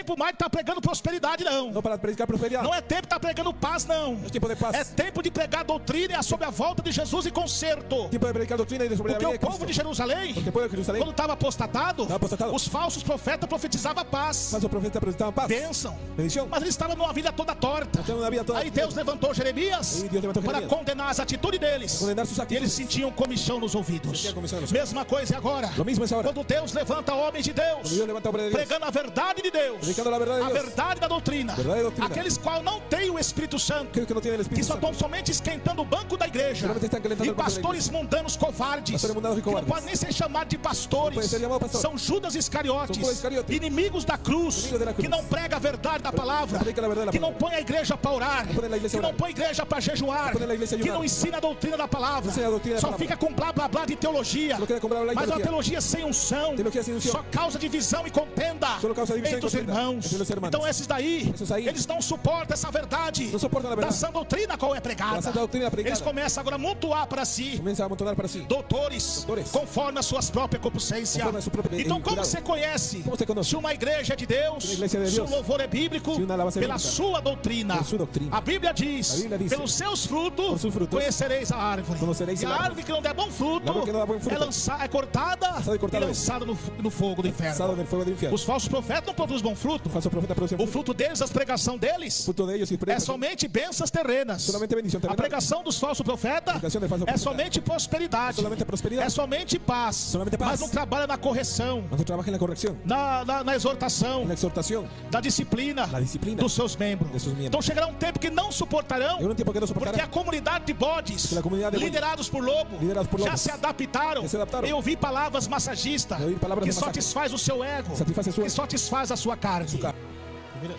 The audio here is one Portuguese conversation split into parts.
tempo mais de estar pregando prosperidade, não. No para predicar prosperidad. Não é tempo de estar pregando paz, não. Es tiempo de paz. É tempo de pregar doutrina sobre a volta de Jesus e conserto. Tiempo de predicar doctrina y de sobre la Porque vida o de povo de Cristo. Jerusalém, Porque el pueblo de Jerusalén, quando estava apostatado, os falsos profetas profetizavam paz, falsos profetas profetizaban paz, bênção. bendición. Mas eles estavam numa vida toda torta. Estaban en una vida toda- Aí Deus levantou Jeremias Aí Deus levantou para Jeremias. condenar as atitudes deles. Condenar sus E actitudes. eles sentiam comichão nos ouvidos. Sentían comichão nos Mesma coisa é agora. Lo mismo es ahora. Quando Deus levanta homens de Deus, Cuando Dios levanta hombres de Dios, pregando a verdade de Deus, predicando la verdad de a Dios, verdade da doutrina, Verdade da doutrina. aqueles quais não têm o Espírito Santo, aquellos que no tienen el que Espíritu só Santo, estão somente esquentando o banco da igreja, Solamente están calentando e el banco da pastores mundanos covardes, Pastores mundanos e que não covardes. podem nem ser chamados de pastores, podem ser chamados pastores. são Judas Iscariotes, São Judas Iscariotes. inimigos da cruz, Inimigos da cruz. que não prega a verdade da palavra, predica la verdad de la que não palabra. põe a igreja para orar, põe a igreja que a não orar. põe a igreja para jejuar, põe a igreja a que jejuar. não ensina a doutrina da palavra, Ensina a doutrina da só palavra. fica com blá blá blá de teologia, Só quer com blá blá de mas uma teologia. teologia sem unção, Teologia sem unção. só causa divisão e contenda Só causa divisão entre e os contenda irmãos. entre os irmãos. Então esses daí, Esses aí, eles não suportam essa verdade, não suportam a da verdade sã doutrina qual é pregada. da sã doutrina pregada. Eles começam agora a amontoar para si comienza a amontonar para sí. doutores, conforme as suas próprias concupiscências. Conforme a sua própria- Então como cuidado. você conhece Como você conhece? se uma igreja é de Deus, Se uma igreja é de se o Deus, louvor é bíblico, se uma alabança é pela bíblica, sua doutrina. pela sua doutrina. A Bíblia diz, pelos seus frutos, por seus frutos, conhecereis a árvore. conhecereis E a a árvore. árvore que não der bom fruto, La árvore que não dá bom fruto, é cortada e cortada e lançada no fogo do inferno. Lanzado del fuego del infierno. Os falsos profetas não produzem bom fruto. Falso profeta produce O fruto. fruto deles, a pregação deles, Fruto de ellos y é predica somente bênçãos terrenas. solamente bendición A terrenal. pregação dos falsos profetas Pregação de falso é profeta. somente prosperidade. Solamente prosperidade. É somente paz. Solamente paz. Mas não trabalha na correção, Nosotros trabaja en la corrección, na exortação, en la exhortación, da disciplina, la disciplina dos seus membros. de sus miembros. Então chegará um tempo que não suportarão, en un tiempo que no porque a soportará. comunidade de bodes, Porque a comunidade de bodes, liderados por lobo, liderados por já lobos, se adaptaram. já se adaptaram. E ouvir palavras massagistas E ouvir palavras que de massagem. satisfaz o seu ego, Satisfaz a sua- que satisfaz a sua carne. carne.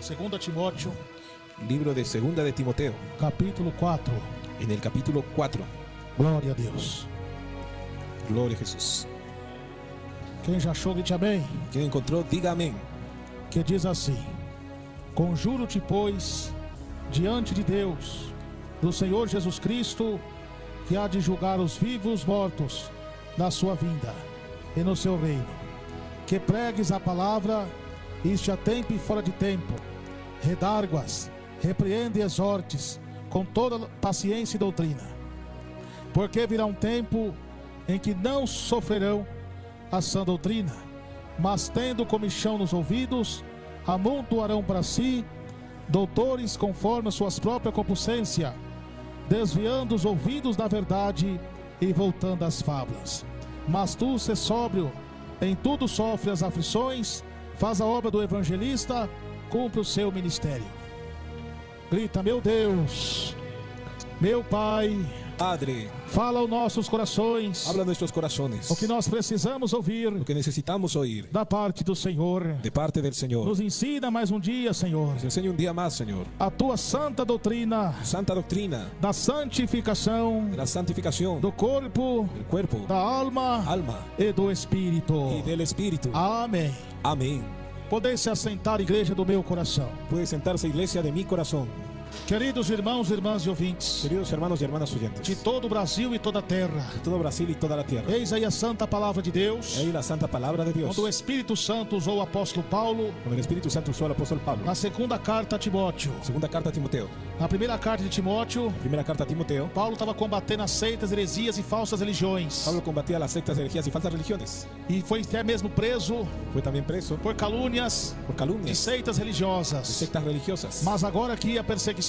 2 Timóteo, Libro de Segunda de Timoteo, capítulo 4. en el capítulo 4. Glória a Deus. Gloria a Jesús. Quem já achou, grite amém. Quien encontró, diga amén. Que diz assim: conjuro-te, pois, diante de Deus, do Senhor Jesus Cristo, que há de julgar os vivos e os mortos na sua vinda e no seu reino, que pregues a palavra, isto a tempo e fora de tempo, redarguas, repreende e exortes, com toda paciência e doutrina. Porque virá um tempo em que não sofrerão a sã doutrina, mas tendo comichão nos ouvidos, amontoarão para si doutores conforme as suas próprias concupiscências, desviando os ouvidos da verdade e voltando às fábulas. Mas tu, se sóbrio, em tudo sofre as aflições, faz a obra do evangelista, cumpre o seu ministério. Grita: meu Deus, meu Pai, Padre, fala aos nossos corações habla a nuestros corazones. o que nós precisamos ouvir Lo que necesitamos oír da parte do Senhor. de parte del Señor. Nos ensina mais um dia, Senhor, Nos enseña un día más, Señor. a tua santa doutrina Santa doctrina da santificação de la santificación do corpo, del cuerpo, da alma alma e do espírito. y del espíritu. Amém. Amén. Podeis se assentar, igreja do meu coração. Puede sentarse, iglesia de mi corazón. Queridos irmãos, irmãs e ouvintes Queridos hermanos y hermanas oyentes, de todo o Brasil e toda a terra, de todo Brasil y toda la tierra. eis aí a santa palavra de Deus, Ahí la santa palabra de Dios. onde o Espírito Santo usou o apóstolo Paulo Con el Espíritu Santo usó al apóstol Pablo. na segunda carta a Timóteo. Segunda carta a Timoteo. Na primeira carta de Timóteo, Primera carta a Timoteo. Paulo estava combatendo as seitas, heresias e falsas religiões. Pablo combatía las sectas, herejías y falsas religiones. E foi até mesmo preso Fue también preso por calúnias por de calumnias seitas de religiosas. sectas religiosas. Mas agora aqui a perseguição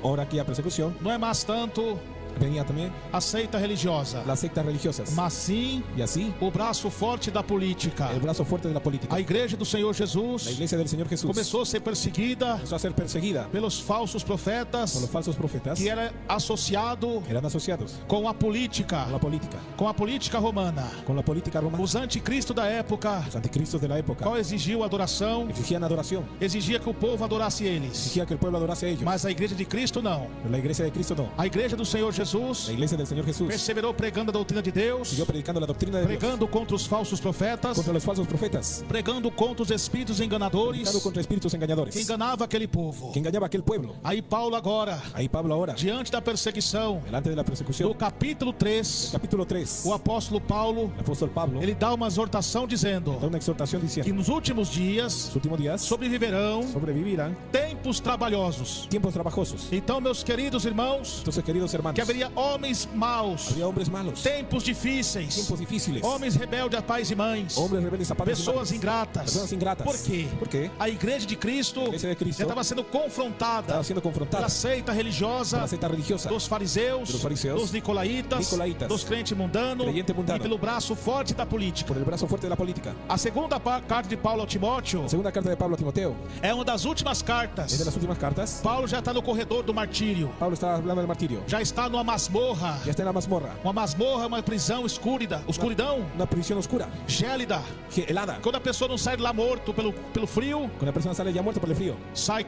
Ahora aquí a persecución não é mais tanto venía también a seita religiosa, las sectas religiosas. mas sim Y así, o braço forte da política. el brazo fuerte de la política. A igreja do Senhor La Jesus iglesia del Señor Jesús começou a ser perseguida comenzó a ser perseguida pelos falsos por los profetas, falsos profetas que era associado que eran asociados com a política, con la política romana. romana. Os anticristos da época, Los anticristos de la época qual exigiu adoração, exigían adoración, exigia que o povo adorasse eles. exigía que el pueblo adorase a ellos. Mas a igreja de Cristo não. Pero la iglesia de Cristo no. A igreja do Senhor La Jesus La iglesia del Señor Jesús perseverou pregando a doutrina de Deus, siguió predicando la doctrina de Dios pregando contra os falsos profetas, contra los falsos profetas, pregando contra os espíritos enganadores predicando contra espíritus que engañadores enganava aquele povo. que engañaba a aquel pueblo. Aí Paulo agora, Ahí Pablo ahora, diante da perseguição, delante de la no persecución, capítulo 3, capítulo 3, o apóstolo Paulo, el apóstol Pablo ele dá uma exortação dizendo da una exhortación que diciendo: nos últimos dias los últimos días sobreviverão sobrevivirán tempos trabalhosos. tiempos trabajosos. Então, meus queridos irmãos, Entonces, queridos hermanos, que haveria homens maus, había hombres malos, tempos difíceis, tiempos difíciles, homens rebeldes a pais e mães, hombres rebeldes a padres y pessoas madres, ingratas. personas ingratas. Por quê? ¿Por qué? A igreja de Cristo igreja de Cristo já estava sendo confrontada Estaba siendo confrontada pela seita religiosa, por la secta religiosa, dos fariseus, dos fariseus, dos nicolaítas, dos crentes mundanos creyente mundano, e pelo braço forte da política. por el brazo fuerte de la política. A segunda carta de Paulo a Timóteo La segunda carta de Pablo a Timoteo é uma das últimas es de cartas. las últimas cartas. Paulo já está no corredor do martírio, Pablo está hablando del martirio, já está numa masmorra. ya está en la mazmorra, Uma masmorra é uma prisão escuridão, una prisión oscura, gélida. helada. Quando a pessoa não sai de lá morto pelo frio, Cuando la persona sale ya muerta por el frío, sai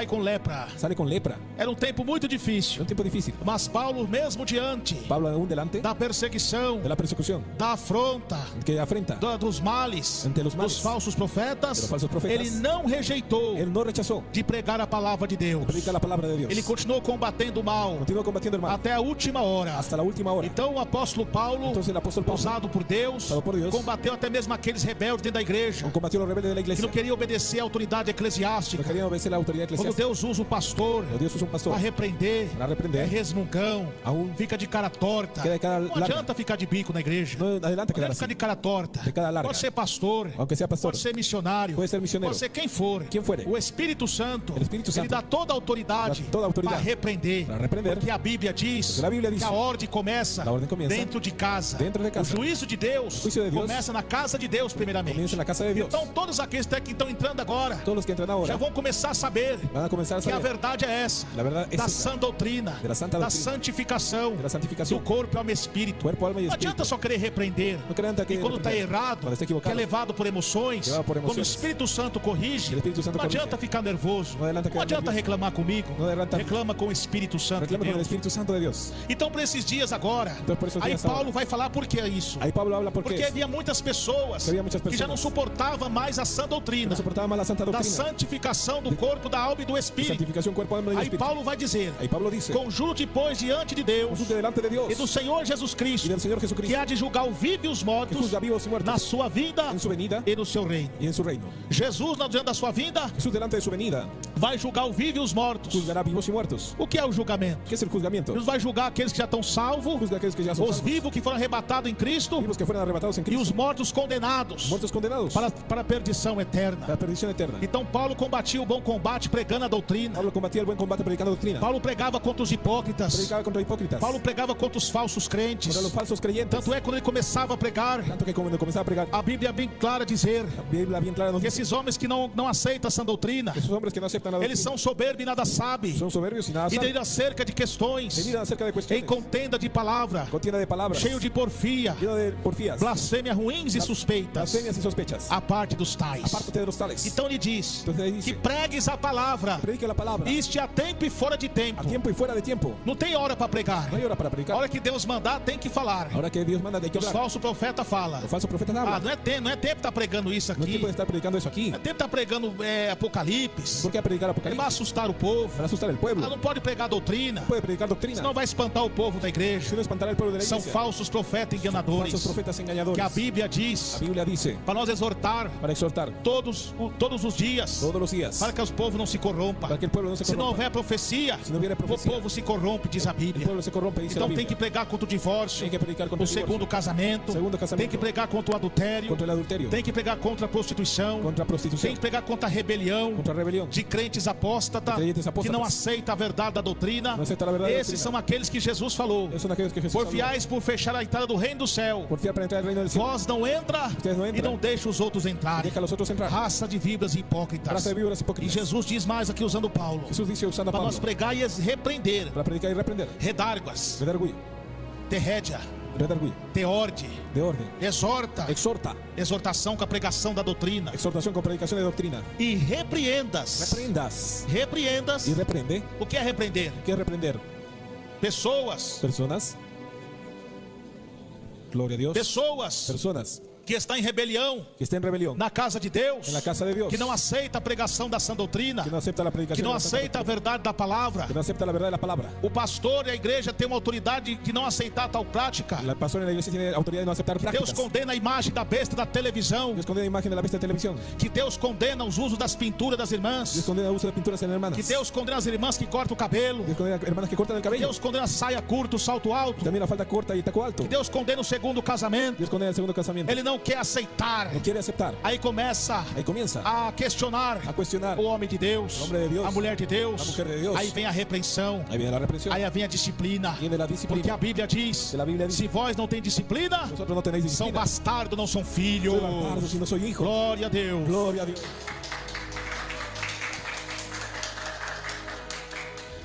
com lepra. sale con lepra. Era um tempo muito Es difícil. un tiempo difícil. Mas Paulo, mesmo diante Pablo aún delante da perseguição, de la persecución da afronta, que afrenta, dos males, Ante los males, dos falsos profetas, de los falsos profetas, ele não rejeitou él no rechazó de pregar a palavra de Deus. predicar la palabra de Dios. Ele continuou combatendo o mal Continuó combatiendo el mal até a última hora. hasta la última hora. Então o apóstolo Paulo, Entonces el apóstol Pablo, usado por Deus, usado por Dios, combateu até mesmo aqueles rebeldes dentro da igreja combatió a los rebeldes de la que iglesia, não queriam obedecer à autoridade no eclesiástica. querían obedecer la autoridad Quando eclesiástica. Deus usa o pastor Pero Dios usa un pastor para repreender, para reprender, é resmungão, aún fica de cara torta. queda de cara Não larga. adianta ficar de bico na igreja. No adelante Não quedar adianta ficar así. de cara torta. De cara larga. Pode ser pastor, Aunque sea pastor, pode ser missionário, puede ser misionero, pode ser quem for. quien fuere. O Espírito Santo, El Espíritu ele Santo dá toda a autoridade, dá toda a autoridade para repreender. para repreender. Porque a Bíblia diz Porque a Bíblia diz que a ordem começa, la orden comienza dentro de casa. dentro de casa. O juízo de Deus, O juízo de Deus começa na casa de Deus primeiramente. comienza en la casa de Dios. Então todos aqueles que estão entrando agora Todos los que entran já ahora vão começar a saber van a comenzar a que a saber verdade é essa, la verdad es da esta, sã doutrina, de la santa da doctrina, santificação, de la do santificación, corpo, alma e espírito. cuerpo, alma y Não adianta espíritu. só querer repreender. No crean que E quando está errado, Quando está que é equivocado, levado por emoções, levado por quando o emociones. Espírito Santo corrige, El Espíritu Santo não adianta corrige. ficar nervoso, No adianta não quedar adianta nervioso. reclamar comigo, No adianta- reclama com o Espírito Santo de reclama con el Deus. Espíritu Santo de Dios. Então, por esses dias agora, Então, por esses aí dias Paulo agora. vai falar por que é isso. Ahí Pablo habla porque Porque havia muitas pessoas Havia muitas que já pessoas não suportavam mais a sã doutrina no soportaba más la santa da doctrina, santificação do corpo, da alma e do espírito. santificación cuerpo, alma y Aí espíritu. Paulo vai dizer: Ahí Pablo dice: conjuro-te, pois, diante de Deus consulte delante de Dios e do Senhor Jesus y Cristo, del Señor que Jesucristo, há de julgar o vivo e os que mortos juzga vivos y na muertos sua vida en su venida e no seu reino. y en su reino. Jesus, diante da sua vinda, Jesús delante de su venida vai julgar o vivo e os mortos. juzgará vivos y muertos. O que é o julgamento? ¿Qué es el juzgamiento? Deus vai julgar aqueles que já estão salvos, Juzga a aquellos que ya son os salvos, vivos que foram arrebatados em Cristo vivos que fueron arrebatados en e os Cristo, mortos condenados muertos condenados para a perdição eterna. para la perdición eterna. Então Paulo combatia o bom combate pregando a doutrina. Pablo combatía el buen combate predicando doctrina. Paulo pregava contra os hipócritas. Predicaba contra hipócritas, Paulo pregava contra os falsos crentes. contra los falsos creyentes. Tanto é quando ele começava a pregar, Tanto que cuando comenzaba a pregar, a Bíblia é bem clara a dizer la Biblia bien clara nos que dice esses homens que não aceitam essa doutrina, que esos hombres que no aceptan la eles doctrina são soberbos e nada sabem. son soberbios y nada E saben. dele acerca de questões, Decidan acerca de em cuestiones, contenda de palavra, contienda de palabras, cheio de porfia, lleno de porfías, blasfêmias ruins e suspeitas, blasfemias y sospechas. a parte dos tais. Aparte de los tales. Então ele diz Entonces ahí que dice: pregues a palavra, predique la palabra isto a tempo e fora de tempo. a tiempo y fuera de tiempo. Não tem hora para pregar. No hay hora para A predicar. hora que Deus mandar, tem que falar. Ahora que Dios manda, hay que Os hablar. falsos profetas falam. Los falsos profetas Ah, hablan. não é tempo de estar pregando isso No es aqui. tiempo de estar predicando eso aquí. Não é tempo de estar pregando Apocalipse. ¿Por qué predicar Ele vai Apocalipsis? assustar o povo. Para asustar al Ah, pueblo. não pode pregar doutrina. Puede predicar doctrina. Senão vai espantar o povo da igreja. Si no espantará al pueblo de la São iglesia. falsos profetas Falsos enganadores. profetas engañadores. Que a Bíblia La diz Biblia dice para nós exortar para exhortar todos os dias. todos los días Para que os povos não se corrompam. para que el pueblo no se Se não corrompa. houver profecia, Se não houver o profecia, povo se corrompe, diz a El Bíblia. pueblo se corrompe, dice la Então tem Biblia. que pregar contra o divórcio, Tem que predicar contra o el divorcio, segundo casamento, segundo casamento, tem que pregar contra o adultério, contra el adulterio, tem que pregar contra a prostituição, contra a tem prostitución, que pregar contra a rebelião contra la rebelión. de crentes apóstatas De crentes apóstatas. que não aceitam a verdade da doutrina. Não aceita a verdade da Esses doutrina. são aqueles que Jesus falou: Esos son aquellos que Jesús porfiais por fechar a entrada do reino do céu. habló. Porfiar para entrar al reino del cielo. Vós não entra Ustedes não e entram. não deixa os outros entrarem. Deja a los otros entrar. Raça de víboras e hipócritas. Raza de víboras E hipócritas. Jesus diz mais aqui usando Paulo: Jesús dice usando a para Pablo nós pregar e repreender, para predicar y reprender. redarguas, Redarguir. terrédia, Redarguir. teorde, De orden. exorta, Exhorta. exortação com a pregação da doutrina, Exhortación con predicación de doctrina. e repreendas. Reprendas. Repreendas. Y reprende. O que é repreender? ¿Qué es reprender? Pessoas. Personas. Gloria a Dios. Pessoas Personas que estão em rebelião que están en rebelión na casa de Deus, en la casa de Dios. que não aceita a pregação da sã doutrina, Que no acepta la que predicación. não de la Santa aceita a Doctrina, verdade da palavra. que no acepta la verdad de la palabra. O pastor e a igreja têm uma autoridade de não aceitar tal prática. La pastora en la iglesia tiene autoridad de no aceptar Deus prácticas. condena a imagem da besta da televisão, Dios condena la imagen de la bestia de televisión. que Deus condena os usos das pinturas das Dios irmãs, condena el uso de pinturas en hermanas. que Deus condena as irmãs que cortam o cabelo, Dios condena hermanas que cortan el cabello. Deus condena a saia curta, o salto alto, También la falda corta y taco alto. Deus condena o segundo casamento. Dios condena el segundo casamiento. Ele não quer aceitar. No quiere aceptar. Aí começa Ahí comienza a questionar a cuestionar o homem de Deus, o hombre de Dios, a mulher de Deus. a mujer de Dios. Aí vem a repreensão, Ahí viene la represión. aí vem a disciplina. Viene la disciplina. Porque a Bíblia diz: Que la Biblia dice, se vós não tem disciplina, vosotros no tenéis são disciplina. bastardos, não são filhos. Soy bastardo si no soy hijo. Glória a Deus. Gloria a Dios.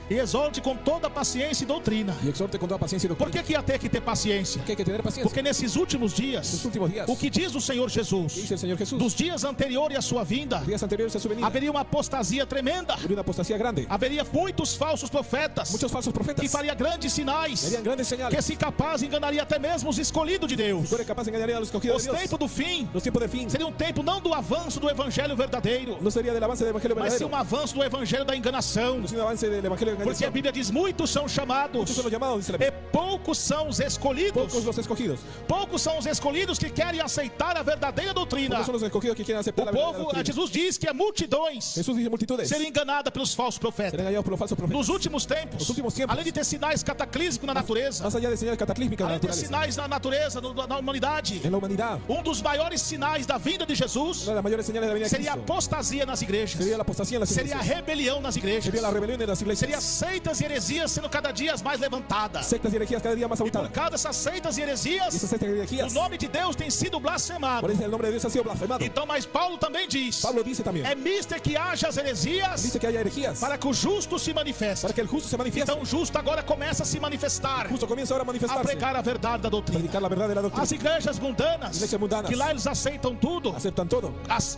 E exorte com toda paciência e doutrina. Y exhorte con toda paciencia y Por doctrina. que que ia ter que ter paciência? Que hay que tener paciencia. Porque nesses últimos dias, Nos últimos días, o que diz o Senhor Jesus, dice el Señor Jesús, dos dias anteriores à sua vinda, días anteriores a su venida, haveria uma apostasia tremenda. habría una apostasía grande. Haveria muitos falsos profetas Muchos falsos que profetas faria grandes sinais, harían grandes que señales. se capaz enganaria até mesmo os escolhidos de Deus. Tú eres capaz de engañar a los escogidos Os de Dios. tempos do fim Los tiempos del fin seria um tempo não do avanço do evangelho verdadeiro, no sería del avance del evangelio mas sim verdadero, um avanço do evangelho da enganação. sino un avance del evangelio de Porque a engañación. Bíblia diz: muitos são chamados Muchos son los llamados, dice la e Biblia. poucos são os escolhidos. Pocos los escogidos. Poucos são os escolhidos que querem aceitar a verdadeira doutrina. Pocos son los escogidos que quieren aceptar O la verdadera povo, doctrina. Jesus diz que é multidões Jesús dice multitudes serem enganadas pelos falsos serán profetas. engañados por los falsos profetas. Nos últimos tempos, Nos últimos tiempos, além de ter sinais cataclísmicos na natureza, más allá de señales cataclísmicas de la além de ter naturaleza, sinais na natureza, na humanidade, en la humanidad, dos maiores sinais da vinda de Jesus una de las mayores señales de la venida de seria a Cristo apostasia nas igrejas, sería la apostasía en las seria a iglesias, rebelião nas igrejas, sería la rebelión en las seria iglesias, seitas e heresias sendo cada dia mais levantadas. sectas y herejías cada día más E por aumentadas. causa dessas seitas e Y esas heresias, sectas y o herejías, nome de Deus tem sido blasfemado. por eso el nombre de Dios ha sido blasfemado. Então, mas Paulo também diz: Pablo dice también, é mister que haja as heresias dice que haya herejías para que o justo se manifeste. para que el justo se manifieste. Então o justo agora começa a se manifestar, El justo comienza ahora a a manifestarse, pregar a verdade da doutrina. predicar la verdad de la doctrina. As igrejas mundanas, Igrejas mundanas, que lá eles aceitam tudo, aceptan todo,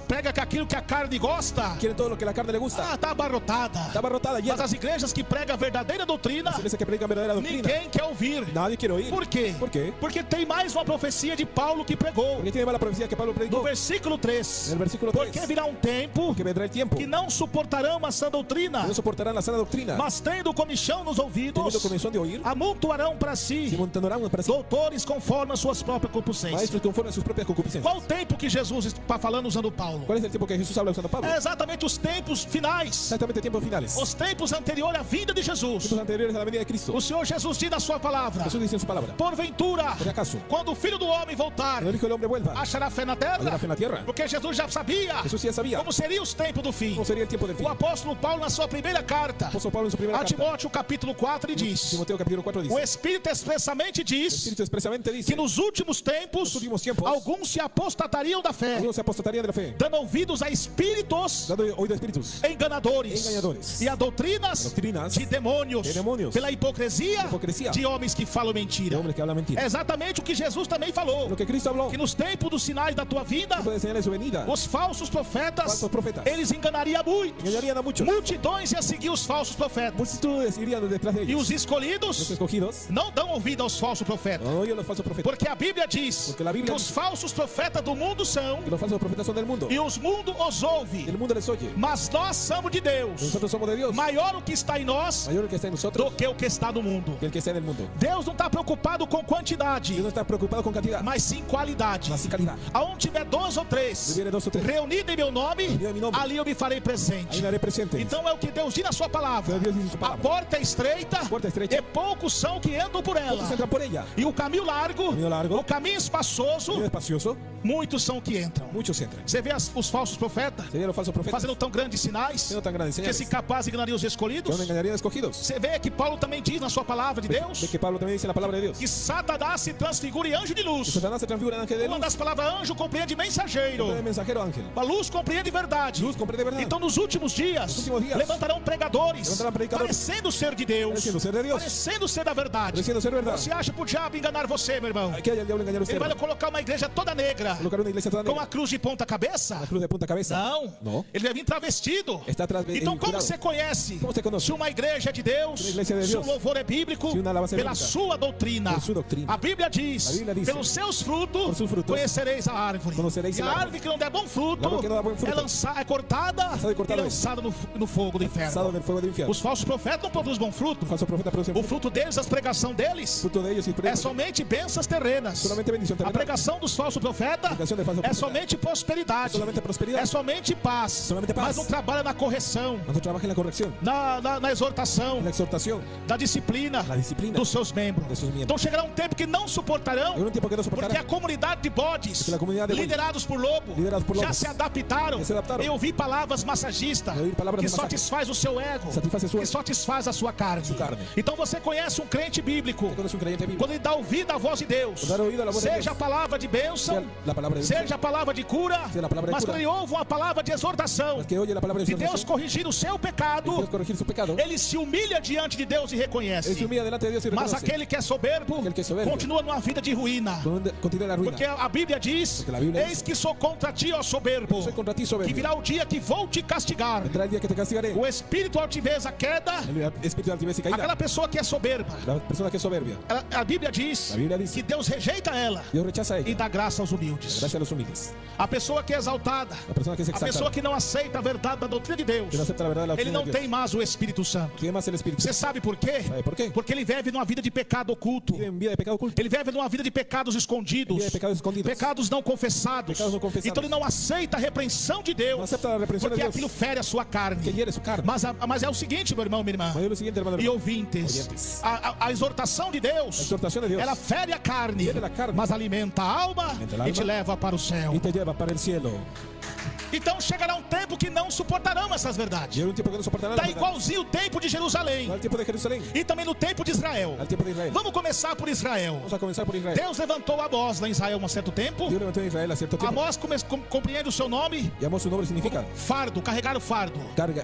prega que aquilo que a carne gosta, quieren todo lo que la carne le gusta. tá abarrotada. Está abarrotada, Mas llena. as igrejas que pregam a verdadeira doutrina, Las iglesias que predican verdadera doctrina, ninguém quer ouvir. nadie quiere oír. Por quê? ¿Por qué? Porque tem mais uma profecia de Paulo que pregou. Porque tiene mala profecía que Pablo No predicó. versículo 3. En el versículo 3. Porque virá um tempo Que vendrá el tiempo que não suportarão a sã doutrina, que no soportarán la sana doctrina, mas tendo comichão nos ouvidos, teniendo comisión de oír, amontoarão para se si montarán para sí doutores conforme as suas próprias concupiscências. maestros conforme a sus propias concupiscencias. Qual o tempo que Jesus está falando usando Paulo? ¿Cuál es el tiempo que Jesús habla usando a Pablo? É exatamente os tempos finais, Exactamente tiempos finales. os tempos anteriores à vinda de Jesus. Tiempos anteriores a la venida de Cristo. O Senhor Jesus diz na sua palavra: Jesús dice en su palabra, porventura, por acaso, quando o Filho do Homem voltar, cuando el Hijo del Hombre vuelva, achará fé na hallará terra? fe en la tierra. Porque Jesus já sabia Jesús ya sabía como seriam os tempos do fim. cómo sería el tiempo del fin. O apóstolo Paulo, na sua primeira carta Apóstol Pablo en su primera a carta, Timóteo, capítulo 4, ele diz: Timoteo capítulo 4 o dice, Espírito expressamente el diz Espíritu expresamente que dice, nos últimos tempos nos últimos tiempos, alguns se apostatariam da fé, algunos se apostatarían de la fe, dando ouvidos a espíritos dando oído a espíritus enganadores enganadores e a doutrinas de demônios, demônios, pela hipocrisia hipocrisia de homens que falam de mentira. hombres que hablan mentira. É exatamente o que Jesus também falou, Lo que Cristo habló, que nos tempos dos sinais da tua vinda, puede enseñar de su venida, os falsos profetas, falsos profetas eles enganariam muitos. engañarían a muchos. Multidões iam seguir os falsos profetas. Multitudes irían detrás de E ellos. os escolhidos Los escogidos não dão ouvido aos falsos profetas. no oyen los falsos profetas. Porque a Bíblia diz Porque a Bíblia que os diz falsos profetas do mundo são, Que los falsos profetas son del mundo. e os mundo os ouve. El mundo les oye. Mas nós somos de Deus. Nosotros somos de Dios. Maior o que está em nós Mayor el que está en do nosotros que o que está no mundo. que el que está en el mundo. Deus não está preocupado com quantidade, Dios no está preocupado con cantidad, mas sim qualidade. mas sí calidad. Aonde tiver 2 ou 3 Viene dos o tres. reunidos em meu nome, Reunido em meu nome. ali eu me farei Ahí presente. me haré presente. Então é o que Deus diz na sua palavra. Deus diz em sua A palavra. porta é estreita, porta é estreita. e poucos são que entram por ela. Todos entran por ella. E o caminho largo, Caminho largo. o caminho espaçoso, Muy espacioso. muitos são que entram. Muchos entran. Você vê os falsos profetas Serían los falsos profetas. fazendo tão grandes sinais Siendo tan grandes que señales. se capaz de enganar os Que escolhidos. aún engañarían a escogidos. Você vê que Paulo também diz na sua palavra de De Deus que Pablo también dice en la palabra de Dios. que Satanás se transfigura em anjo de Que luz. Satanás se transfigura en ángel de Uma luz. das palavras anjo compreende mensageiro. El mensajero ángel. A luz compreende verdade. Luz comprende verdad. Então nos últimos dias últimos dias, levantarão pregadores, levantarão predicadores, parecendo ser de Deus, parecendo ser de Deus, parecendo ser da verdade. parecendo ser verdad. Você acha pro diabo enganar você, meu irmão? Que haya el diablo engañar a usted. Ele vai colocar uma igreja toda negra, Colocar una iglesia toda com negra. a cruz de ponta cabeça? La cruz de punta cabeza. Não. No. Ele vai vir travestido. Está atrás. Então como cuidado. você conhece ¿Cómo se conoce? se uma uma igreja é de Deus, Una iglesia de se o Dios, louvor é bíblico, se una alabanza pela bíblica, sua doutrina. por su doctrina. A Bíblia diz, A Bíblia diz, pelos seus frutos, por sus frutos, conhecereis a árvore. conoceréis E a el árbol. árvore que não der bom fruto, La árbol que no da buen fruto, é cortada lanzada y cortada e lançada no fogo do Pasado inferno. en el fuego del infierno. Os falsos profetas não produzem bom fruto. Los falsos profetas producen O fruto deles, a pregação deles, fruto de ellos y é somente bênçãos terrenas. solamente bendición A terrenal. pregação dos falsos profetas Pregação de falso é profeta. somente prosperidade, Solamente prosperidad. é somente paz, Solamente paz. mas não trabalha na correção, Cuando trabaja en la corrección, na exortação, en la exhortación, da disciplina la disciplina dos seus membros. de sus miembros. Então chegará um tempo que não suportarão, Hay un tiempo que no porque a soportarán. comunidade de bodes, Porque a comunidade de bodes, liderados por lobo, liderados por já lobos, se adaptaram. já se adaptaram. Eu ouvi palavras massagistas Eu ouvi palavras que de massagem. satisfaz o seu ego, Satisfaz a sua- que satisfaz a sua carne. Sua carne. Então você conhece um crente bíblico, Cuando es un creyente bíblico, quando ele dá ouvido à voz de Deus, Quando dá ouvido à voz de seja Deus, a palavra de bênção, sea la palabra de seja a palavra de cura, Seja a palavra de mas cura. quando ele ouve uma palavra de exortação, que oye la palabra de de Deus exhortación, corrigir o seu pecado, Dios corregir su pecado, ele se humilha diante de Deus e reconhece. él se humilla delante de Dios y Mas reconoce. aquele que é soberbo, Aquele que é soberbo, continua numa vida de ruína. Continúa la ruina. Porque a Bíblia diz: Porque a Bíblia eis diz, que sou contra ti, ó soberbo, Soy contra ti, que soberbio. virá o dia que vou te castigar. Vendrá el día que te castigaré. O espírito altivez, a queda, El espíritu de altivez y caída. aquela pessoa que é soberba, La persona que es soberbia, a Bíblia diz A Bíblia diz que Deus rejeita ela Dios rechaza a e ella. dá graça aos humildes. Gracias a los humildes. A pessoa que é exaltada, La persona que es a pessoa exaltada, que não aceita a verdade da doutrina de Deus, que no acepta la verdad de la ele doctrina não de tem Dios, mais o Espírito Santo. tiene más el espíritu. Você sabe por quê? ¿Sabe por qué? Porque ele vive numa vida de pecado oculto. Vive en vida de pecado oculto. Ele vive numa vida de pecados escondidos, Vida de pecados escondidos. pecados não confessados. Pecados não confessados. Então ele não aceita a repreensão de Deus, No acepta la represión de porque Dios, aquilo fere a sua que carne. hiere su carne. Mas é o seguinte, meu irmão, minha irmã, Mas é o seguinte, hermano, e ouvintes, Oyentes. a exortação de Deus, La exhortación de Dios ela fere a carne, Fere a carne. mas alimenta a alma Alimenta a e te alma. leva para o céu. y te lleva para el cielo. Então chegará um tempo que não suportarão essas verdades. Llega un tiempo que no soportarán Está la verdad. igualzinho o tempo de Jerusalém No al tiempo de Jerusalén, e também no tempo de Israel. al tiempo de Israel. Vamos começar por Israel. Vamos a comenzar por Israel. Deus levantou Amós lá em Israel há um certo tempo. Dios levantó a Israel a cierto tiempo. Amós compreende o seu nome? Llamó su nombre, significa Fardo, carregar o fardo.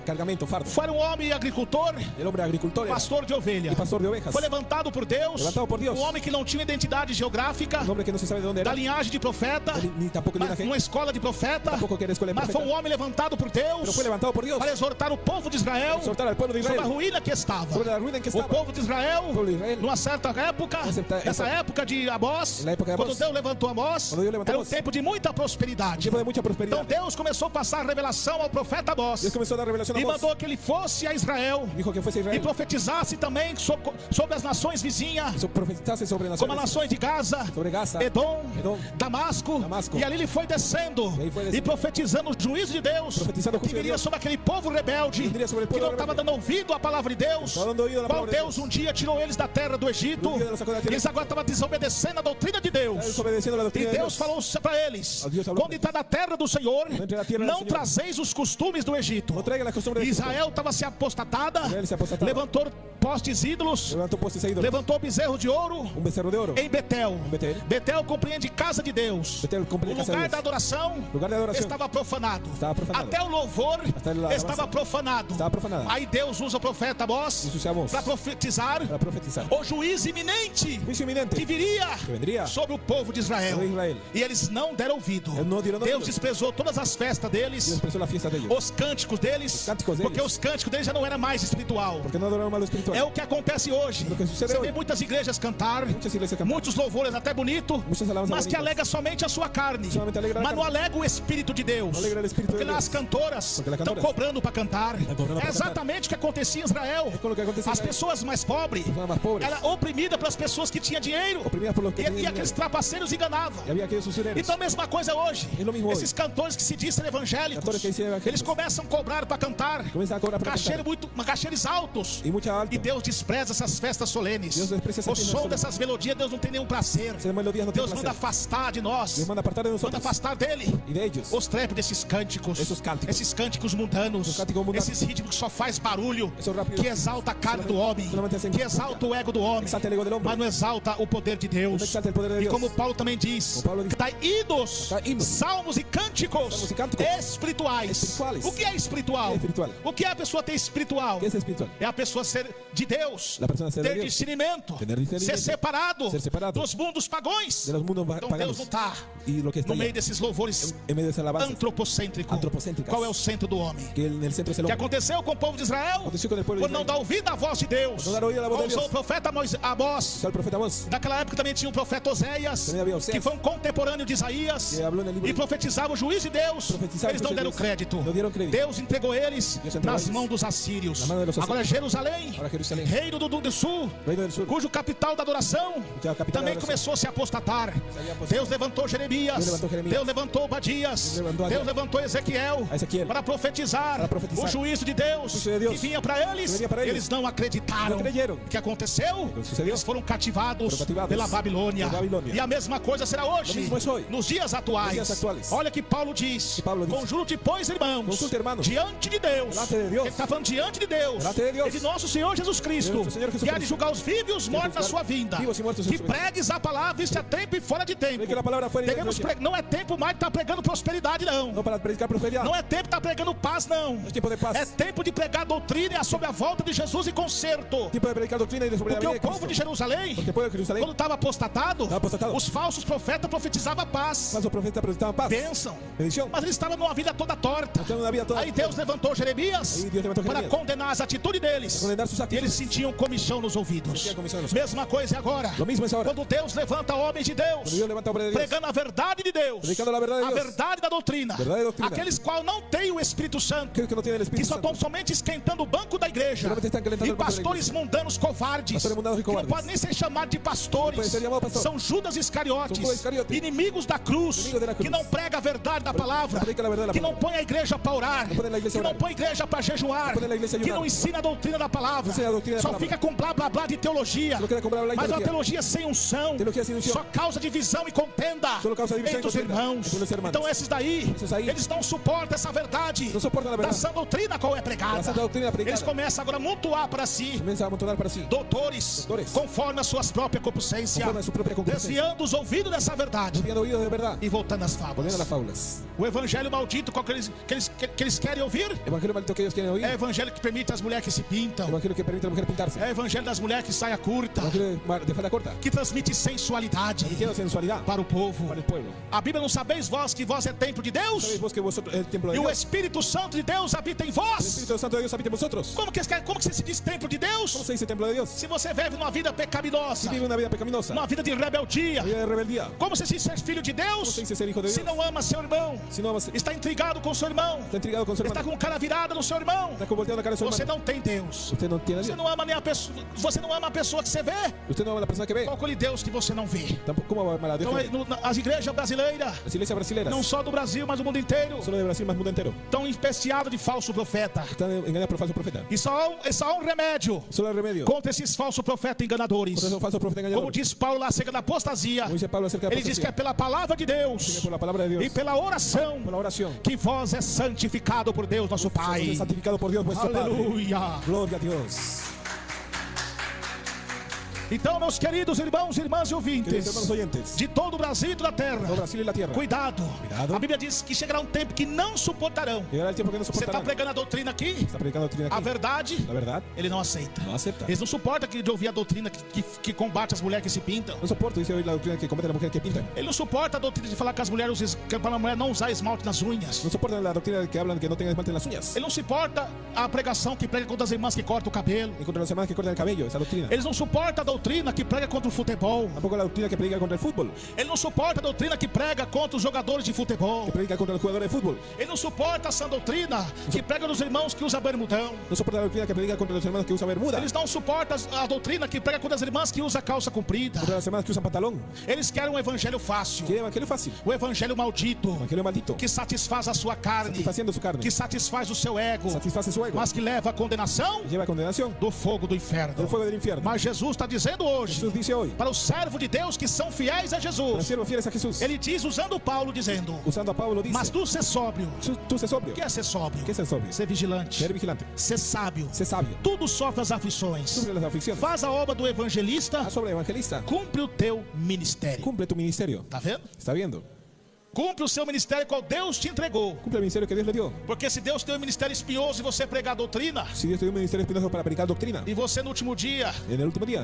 cargamento, fardo. Foi um homem agricultor, El hombre agricultor era, pastor de ovelha. y pastor de ovejas. Foi levantado por Deus. Levantado por Dios. Um homem que não tinha identidade geográfica, Un hombre que no se sabe de dónde da era, linhagem de profeta, ni tampoco de mas linaje, numa escola de profeta. tampoco que era escuela de Mas foi profeta, um homem levantado por pero Deus fue levantado por Dios para exortar o povo de Israel exhortar al pueblo de sobre a Israel ruína que estava. sobre la ruina en que O estaba. povo de Israel, O pueblo de Israel, numa certa época, Essa- nessa época de Amós, Na época de quando Amós, Deus levantou Amós, quando Deus levantou era um Amós, tempo de muita prosperidade. tiempo de mucha Então prosperidad. Deus começou a passar a revelação ao profeta Amós Dios comenzó a dar revelación a e vos. mandou que ele fosse a Israel Dijo que fuese a e Israel. profetizasse também sobre as nações vizinhas, Profetizasse sobre las como as naciones, nações de Gaza, sobre Gaza, Edom, Edom, Damasco, Damasco. e ali ele foi descendo E aí foi descendo. e profetizando o juízo de Deus Profetizando o que juízo de viria Deus. sobre aquele povo rebelde Que viria sobre o que povo não estava rebelde. dando ouvido à palavra de Deus, Estava dando ouvido à qual palavra de Deus um dia tirou eles da terra do Egito. Um dia Deus sacou da terra. Eles agora estavam desobedecendo a doutrina de Deus. desobedeciendo la E doctrina de Deus Dios. falou para eles: Dios falou quando está na terra do Senhor, Entre na terra do não Senhor. trazeis os costumes do Egito. No traiga la costumbre de Israel estava se apostatada, Israel se apostataba. levantou postes ídolos, Levantó postes e ídolos. levantou bezerro de ouro Un becerro de oro. em Betel. Betel. Betel compreende casa de Deus. Betel O compreende casa de lugar Deus. da adoração Lugar de adoração. estava profanado. Estava profanado. Até o louvor Até a alabança. estava profanado. Estava profanado. Aí Deus usa o profeta Amós Isso se Amós. para profetizar Para profetizar. o juízo iminente Juicio inminente. que viria Que vendría sobre o povo de Israel. sobre Israel. E eles não deram ouvido. Eles não deram Deus ouvido. desprezou todas as festas Dios deles, expresó la fiesta de ellos. os cânticos deles, Os cânticos deles. porque os cânticos deles já não era mais espiritual. Porque no adoraron mal lo espiritual. É o que acontece hoje. O que sucede Você hoje. vê muitas igrejas cantar, Muchas iglesias cantan. muitos louvores até bonito, Muitas alabanças mas que bonitas. alega somente a sua carne, Solamente alegra a mas não carne. alega o Espírito de Deus. Não alegra o Espírito Porque de lá Deus. as cantoras Porque las estão cantoras cobrando para cantar. cobrando É para exatamente o que acontecia em Israel. con lo que acontece en As Israel. pessoas mais pobres Personas más pobres. era oprimida pelas pessoas que tinham dinheiro, Oprimidas por los que e tenían aqueles dinero. trapaceiros enganavam. Y había aquellos usureros. Então a mesma coisa hoje. É lo mismo Esses cantores que se dizem evangélicos, Cantores que dizem evangélicos. eles começam a cobrar para cantar. Comienzan a cobrar para Cacheiro cantar. cacheires altos. Y mucha alta. E Deus despreza essas festas solenes. Deus desprecia essas O festas som solenes. dessas melodias, Deus não tem nenhum prazer. Esas melodías no tienen Deus manda placer. afastar de nós. Dios manda apartar de Manda nosotros. afastar dele Y de ellos. os trapos desses cânticos. Esses cânticos. mundanos. Esses cânticos mundanos. Esses ritmos que só faz barulho. Esos rápidos. Que exalta a carne do homem. Solamente hacen- Que exalta o ego do homem. Exalta el ego del hombre. Mas não exalta o poder de Deus. No exalta el poder de E Dios. como Paulo também diz, Como Paulo diz, está hinos, Tá hinos. salmos e cânticos Salmos e cânticos espirituais. espirituais. O que é espiritual? É espiritual. O que é a pessoa ter espiritual? ¿Qué es espiritual? É a pessoa ser de Deus, La persona ser de ter Dios. discernimento, Tener discernimento. ser separado Ser separado. dos mundos pagões. De los mundos Então Deus paganos. não está Y lo que está no allá, meio desses louvores en medio de esa alabanza antropocêntricos. Qual é o centro do homem? que en el centro es el Que hombre. aconteceu com o povo de Israel Aconteció con el pueblo de por não Israel. dar ouvido à voz de Deus. Por não dar ouvido à voz de Usou Deus. o profeta Amós. Está el profeta Amós. Naquela época também tinha o profeta Oséias, Também havia Oséias, que foi um contemporâneo de Isaías, que habló en el libro e profetizava o juízo de Deus. Profetizava Eles o não juízo de deram Deus. crédito. Não deram crédito. Deus entregou eles Deus entregou nas eles mãos dos assírios. na mão dos Agora assírios. Jerusalém, Agora Jerusalém, reino do sul, reino del sur, cujo capital da adoração cuja capital também da adoração começou a se apostatar. havia apostatado. Deus levantou Jeremias, Deus levantou Jeremias. Deus levantou Obadias, Deus levantou Deus Ageu. levantou Ezequiel A Ezequiel. para profetizar o juízo de Deus juízo de Deus. que vinha para eles. Que vinha para eles. Eles não acreditaram. Não creyeron. O que aconteceu? que sucedió? Eles foram cativados, Foram cativados pela Babilônia. pela Babilônia. E a mesma coisa será hoje, Lo mismo es hoy. nos dias atuais. Nos dias atuais. Olha que Paulo diz: Que Paulo diz. conjuro-te, pois, irmãos, Consulte, hermanos, diante de Deus. delante de Dios. Ele está falando diante de Deus. Delante de Dios. E de nosso Senhor Jesus Cristo, Nuestro Señor que há de Jesucristo. julgar os vivos e os mortos na sua vinda. Vivos y muertos en Que su vinda. pregues a palavra, isto é tempo e fora de tempo. Predique la palabra fuera y dentro Devemos de tiempo. não é tempo mais de estar pregando prosperidade, não. No para predicar prosperidad. Não é tempo de estar pregando paz, não. No es tiempo de paz. É tempo de pregar doutrina e sobre a volta de Jesus e conserto. Tiempo de predicar doctrina y de sobre la Porque vida o de povo de Cristo. Jerusalém, Porque el pueblo de Jerusalén, quando estava apostatado, os falsos profetas profetizavam paz, falsos profetas predicaban paz, bênção. bendición. Mas eles estavam numa vida toda torta. Estaban en una vida toda- Aí Deus levantou Jeremias Aí Deus levantou para Jeremias. condenar as atitudes deles. Para condenar sus E actitudes. eles sentiam comichão nos ouvidos. Sentían comichão nos Mesma coisa é agora. Lo mismo es ahora. Quando Deus levanta homens de Deus, Cuando Dios levanta hombre de Dios, pregando a verdade de Deus, predicando la verdad de a Dios, verdade da doutrina, Verdade da doutrina. aqueles quais não têm o Espírito Santo, aquellos que no tienen el que Espíritu só estão Santo, somente esquentando o banco da igreja, Solamente están calentando e el banco da pastores mundanos covardes, Pastores mundanos e que não covardes. podem nem ser chamados de pastores, Podem ser chamados pastor. são Judas Iscariotes, São Judas Iscariotes. inimigos da cruz, Inimigos da cruz. que não prega a verdade da palavra, não predica a verdade da que não palavra. põe a igreja para orar, Não põe a igreja que a não orar. põe a igreja para jejuar, Não põe a igreja a que jejuar. não ensina a doutrina da palavra, Não ensina a doutrina da só palavra. fica com blá blá blá de teologia, Só quer com blá blá de mas uma teologia. teologia sem unção, Teologia sem unção. só causa divisão e contenda Só causa divisão entre e os contenda irmãos. entre os irmãos. Então esses daí, eles não suportam essa verdade, No soportan la da verdad. sã doutrina qual é pregada. Da sã doutrina pregada. Eles começam agora a montuar para si Comienza a amontonar para sí. doutores, conforme a suas próprias concupiscências, Conforme a sua própria concupiscência. desviando os ouvidos dessa verdade Desviando oídos de verdad. e voltando às Volviendo a fábulas. las fábulas. O evangelho maldito qual que eles querem ouvir Evangelio maldito que ellos quieren oír. é o evangelho que permite as mulheres que se pintam, Evangelio que permite a la mujer pintarse. é o evangelho das mulheres que saia curta, Evangelio de falda corta. que transmite sensualidade Que quiero sensualidad para o povo. para el pueblo. A Bíblia não sabeis vós que vós é templo de ¿Sabéis Deus vos que vosotros el templo de e o Dios? Espírito Santo de Deus habita em El vós? Espíritu Santo de Dios habita en vosotros. Como que você se diz templo de ¿Cómo Deus se dice templo de Dios? se você vive numa vida pecaminosa, Si vive una vida pecaminosa, numa vida de rebeldia? vida de rebeldía. Como você se diz ser filho de ¿Cómo Deus se dice ser hijo de se Dios? não ama seu irmão? Si no amas, Está intrigado com seu irmão? está intrigado con su Está hermano. com cara virada no seu irmão? Está volteando la cara de su Você hermano. não tem Deus. Usted no tiene a Você Dios. não ama nem a pessoa. Você não ama a pessoa que você vê. Usted no ama a la persona que ve. Qual é Deus que você não vê? Tampoco, ¿cómo va a amar a Dios? Então, as igrejas brasileiras, Las iglesias brasileñas, não só do Brasil, mas do mundo inteiro, solo de Brasil, más mundo entero, estão especiados de falso profeta. están engañados por falsos profetas. E só há um remédio Solo hay remedio contra esses falsos profetas enganadores. contra esos falsos profetas Como engañadores. diz Paulo lá acerca da apostasia, Como dice Pablo acerca de la ele diz que é apostasía, pela palavra de que Deus por la palabra de Dios, e pela oração por la oración, que vós é santificado por Deus nosso Pai. es santificado por Dios vuestro Padre. Aleluia. Gloria a Dios. Então, meus queridos irmãos, irmãs e Queridos ouvintes hermanos oyentes, de todo o Brasil e toda a terra, todo Brasil y la tierra, cuidado. Cuidado. A Bíblia diz que chegará um tempo que não suportarão. llegará el tiempo que no Você está soportarán. pregando a doutrina aqui, Está predicando doctrina a aquí. verdade, La verdad, ele não aceita. no acepta. Eles não suportam de ouvir a doutrina que combate as mulheres que se pintam. No soporto, dice hoy la doctrina que comete la mujer que pintan. Ele não suporta a doutrina de falar que as mulheres que para a mulher não usar esmalte nas unhas. No soportan la doctrina que hablan que no tengan esmalte en las uñas. Ele não suporta a pregação que prega contra as irmãs que cortam o cabelo. Y contra las hermanas que cortan el cabello, esa doctrina. Eles não suportam a doutrina que prega contra o futebol. Tampoco la doctrina que predica contra el fútbol, Ele não suporta a doutrina que prega contra os jogadores de futebol. que predica contra los jugadores de fútbol. Ele não suporta essa doutrina que prega nos irmãos que usam bermudão. No soporta la doctrina que predica contra los hermanos que usan bermuda, Eles não suportam a doutrina que prega contra as irmãs que usam calça comprida. contra las hermanas que usan pantalón. Eles querem um evangelho fácil, Quiere evangelio fácil, o evangelho maldito, evangelio maldito, que satisfaz a sua carne, satisfaciendo su carne, que satisfaz o seu ego, satisface su ego, mas que leva à condenação lleva a condenación do fogo do inferno. del fuego del infierno. Mas Jesus está dizendo hoje, Jesús dice hoy, para os servos de Deus que são fiéis a los Jesus, siervos fieles a Jesús, ele diz, usando Paulo, dizendo: usando a Pablo, dice, mas tu ser sóbrio. tú sé sobrio. O que é ser sóbrio? ¿Qué es ser sobrio? Ser vigilante, Ser vigilante, ser sábio. ser sabio, Tudo sofre as aflições. sufre las aflicciones. Faz a obra do evangelista, Haz sobre evangelista, cumpre o teu ministério. cumple tu ministerio. Tá vendo? ¿Está viendo? Cumpre o seu ministério qual Deus te entregou. Cumple el ministerio que Dios le dio. Porque se Deus tem um ministério espinhoso e você pregar a doutrina, Si Dios te dio un ministerio espinoso para predicar doctrina, e você no último dia en el último día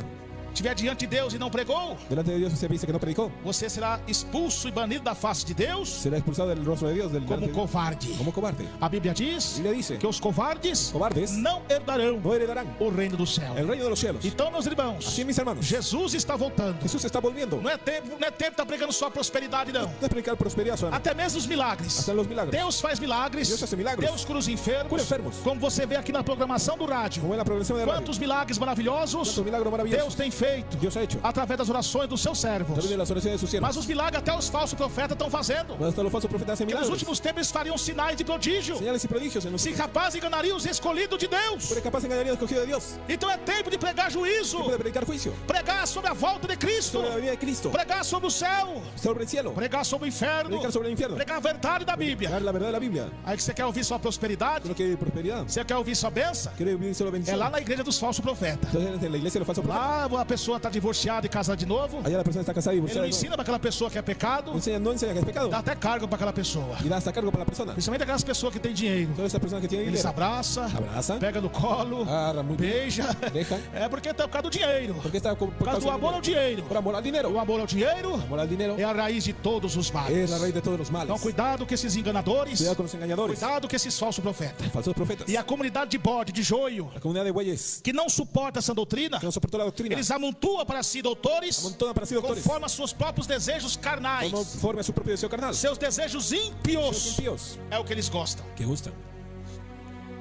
estiver diante de Deus e não pregou, delante de Dios usted dice que no predicó, você será expulso e banido da face de Deus será expulsado del rostro de Dios, como covarde. como cobarde. A Bíblia diz Bíblia diz que os covardes Cobardes não herdarão no heredarán o reino do céu. el reino de los cielos. Então, meus irmãos, Así, mis hermanos, Jesus está voltando. Jesús está volviendo. Não é tempo de estar pregando só prosperidade, não. No es predicar prosperidad solamente, Até mesmo os milagres. hasta los milagros. Deus faz milagres. Deus faz milagros. Deus cura os enfermos. Cura enfermos. Como você vê aqui na programação do rádio. Como en la programación de radio, Quantos milagres maravilhosos cuántos milagros maravillosos Deus tem feito Dios ha hecho através das orações dos seus a servos. través de las oraciones de sus siervos. Mas os milagres até os falsos profetas estão fazendo. Mas hasta los falsos profetas hacen Que nos milagros, últimos tempos eles fariam sinais de prodígio. señales y prodigios en los Se capaz enganaria os escolhidos de Deus. pero capaz engañaría al escogido de Dios. Então é tempo de pregar juízo. Puede predicar juicio Pregar sobre a volta de Cristo. sobre la venida de Cristo, Pregar sobre o céu. sobre el cielo, Pregar sobre o inferno. predicar sobre el infierno, Pregar a verdade da Bíblia. predicar la verdad de la Biblia. Aí que você quer ouvir sua prosperidade? Solo quiere prosperidad, Você quer ouvir sua bênção? quiere vivir solo É bendición. lá na igreja dos falsos profetas. Entonces en la iglesia de los falsos profetas, Lá a pessoa está divorciada e casada de novo. allá la persona está casada y Ele não divorciada, no ensina para aquela pessoa que é pecado. no enseña que es pecado Dá até cargo para aquela pessoa. y da hasta cargo para la persona. Principalmente aquelas pessoas que têm dinheiro. Toda esa persona que tiene Eles dinero, abraça, abraza, pega no colo, agarra muy bien, beija. deja, É porque tá por causa do dinheiro. porque está por Por causa do amor ao dinheiro. por amor al dinero. O amor ao dinheiro Amor al dinero é a raiz de todos os males. es la raíz de todos los males. Então cuidado com esses enganadores. Cuidado con los engañadores, Cuidado com esses falsos profetas. falsos profetas. E a comunidade de bode, de joio, La comunidad de bueyes que não suporta essa doutrina, que no soportó la doctrina, eles amontoam para si doutores amontonan para sí doctores, conforme a seus próprios desejos carnais. conforme a su propio deseo carnal. Seus desejos Los ímpios impíos é o que eles gostam. que gustan.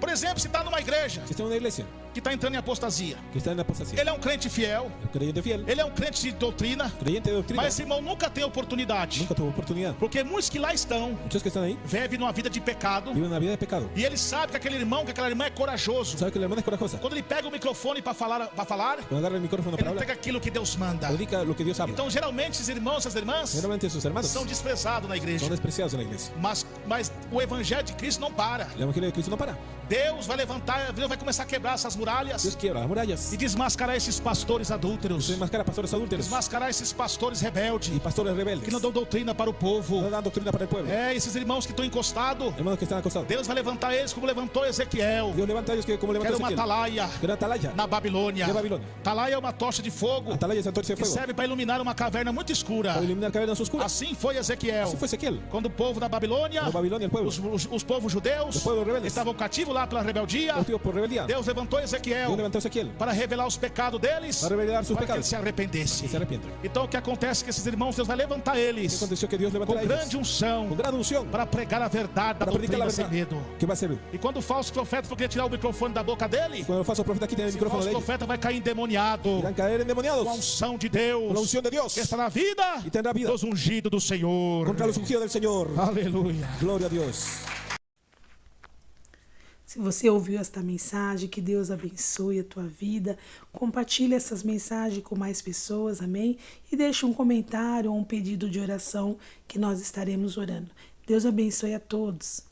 Por exemplo, se está numa igreja Si está en una iglesia que está entrando em apostasia, que está en apostasía, ele é um crente fiel, el creyente fiel, ele é um crente de doutrina, creyente de doctrina, mas esse irmão nunca tem oportunidade, nunca tuvo oportunidad. porque muitos que lá estão Muchos que están ahí vivem numa vida de pecado viven una vida de pecado. e ele sabe que aquele irmão, que aquela irmã é corajoso. ¿Sabe que la hermana es corajosa? Quando ele pega o microfone para falar, Cuando agarra el micrófono ele para não hablar, pega aquilo que Deus manda. predica lo que Dios habla. Então, geralmente, esses irmãos, essas irmãs Generalmente sus hermanos são desprezados na igreja. son despreciados en la iglesia. Mas o evangelho de Cristo não para. El evangelio de Cristo no para. Deus vai levantar, Deus vai começar a quebrar essas muralhas Dios quiebra las murallas e desmascarar esses pastores adúlteros, se enmascara pastores adúlteros desmascarar esses pastores rebeldes y pastores rebeldes que não dão doutrina para o povo. no dan doctrina para el pueblo. É, esses irmãos que estão encostados, Hermanos que están acostados. Deus vai levantar eles como levantou Ezequiel, Dios levanta a ellos que como que levantó era uma Ezequiel. atalaia Que era atalaya. na Babilônia. De Babilônia. Atalaia é uma tocha de fogo Atalaya es antorcha de que fuego serve para iluminar uma caverna muito escura. para iluminar cavernas oscuras. Assim foi Ezequiel. Así fue Ezequiel. Quando o povo da Babilônia, Cuando Babilonia, el pueblo, os povos judeus Os povos rebeldes. estavam cativos lá pela rebeldia, cautivo por rebeldía, Deus levantou Ezequiel Dios levantó a Ezequiel para revelar os pecados deles, para revelar sus para que pecados eles se arrependessem. y se arrepientan. Então o que acontece é que esses irmãos, Deus vai levantar ¿Qué eles aconteció? Que Dios com levantará a ellos grande unção con gran unción para pregar a verdade da para predicar la doutrina sem verdad. medo. ¿Qué va a ser? E quando o falso profeta for querer tirar o microfone da boca dele, Cuando el falso profeta quite el o micrófono falso de ellos, profeta vai cair endemoniado irán a caer com a endemoniados unção de con la Deus unción de Dios que está na vida y tendrá vida dos ungidos do Senhor. contra los ungidos del Señor. Aleluia. Gloria a Dios. Se você ouviu esta mensagem, que Deus abençoe a tua vida. Compartilhe essas mensagens com mais pessoas, amém? E deixe um comentário ou um pedido de oração que nós estaremos orando. Deus abençoe a todos.